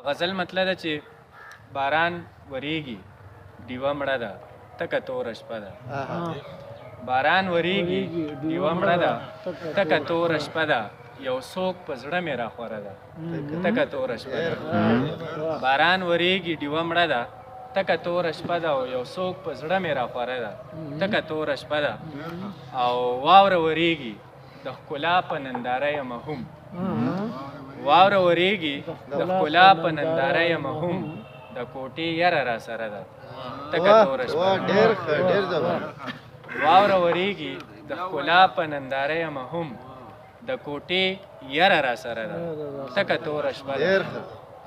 غزل مطلب ده چې باران وریږي ډیوه مړه ده تکه توره شپه ده. باران وریږي ډیوه مړه ده تکه توره شپه ده. یو څوک په زړه مې راخوره ده تکه توره شپه ده. باران وریږي ډیوه مړه ده تکه توره شپه ده. او یو څوک په زړه مې راخوره ده تکه توره شپه ده. او واوره وریږي د ښکلا په ننداره یم هم. واوره وریږي د ښکلا په ننداره یم هم. د کوټې یره را سره ده تکه توره شپه ده. واوره وریږي د ښکلا په ننداره یم هم. د کوټې یره را سره ده تکه توره شپه ده.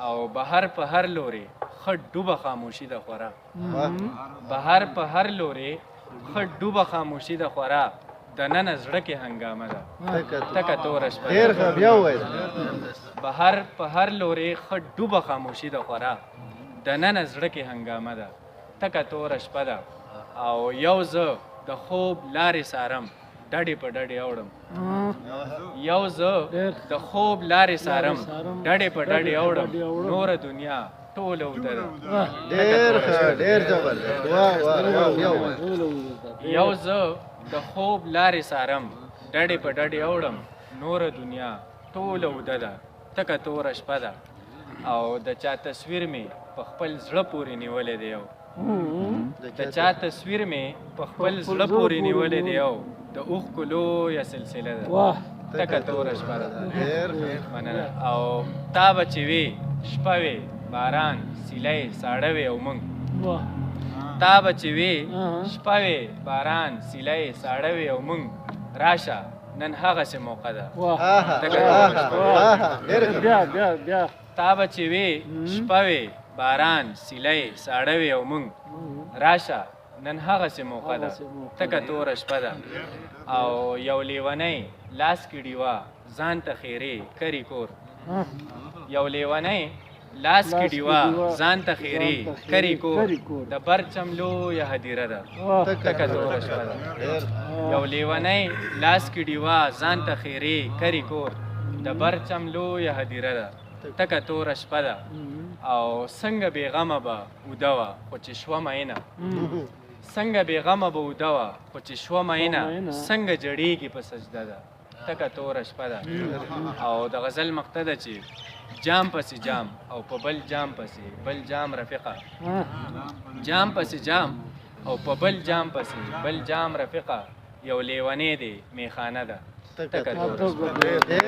او بهر په هر لورې ښه ډوبه خاموشي ده خورا. بهر په هر لورې ښه ډوبه خاموشي ده خورا. د ننه زړه کې هنګامه ده تکه توره شپه ده. بهر په هر لورې ښه ډوبه خاموشي ده خورا. د ننه زړه کې هنګامه ده تکه توره شپه ده. او یو زه د خوب لارې سارم ډډې په ډډې اوړم. یو زه د خوب لارې سارم ډډې په ډډې اوړم. نوره دنیا ټوله اوده ده. یو زه د خوب لارې سارم ډډې په ډډې اوړم. نوره دنیا ټوله اوده ده تکه توره شپه ده. او د چا تصویر مې په خپل زړه پورې نیولی دی یو. د چا تصویر مې په خپل زړه پورې نیولی دی یو. د اوښکو لویه سلسله ده تکه توره شپه ده. مننه. او تا به چې وې شپه وې باران سیلی ساړه وې او موږ. تا به چې وې شپه وې باران سیلی ساړه وې او موږ. راشه نن هغسې موقع ده تکه توره شپه ده. تا به چې وې شپه وې باران سیلی ساړه وې او موږ. راشه نن هغسې موقع ده تکه توره شپه ده. او یو لیونی لاس کې ډیوه ځان ته خیرې کری کور. یو لیونی لاس کې ډیوه ځان ته خیرې کری کور. د برچم لویه هدیره ده تکه توره شپه ده. یو لیونی لاس کې ډیوه ځان ته خیرې کری کور. د برچم لویه هدیره ده تکه توره شپه ده. او څنګه بېغمه به اوده وه خو چې شوه مینه. څنګه بېغمه به اوده وه خو چې شوه مینه. څنګه جړېږي په سجده ده تکه توره شپه ده. او د غزل مقطع ده چې جام پسې جام او په بل جام پسې بل جام رفیقه. جام پسې جام او په بل جام پسې بل جام رفیقه. یو لیونی دی میخانه ده تکه توره شپه ده.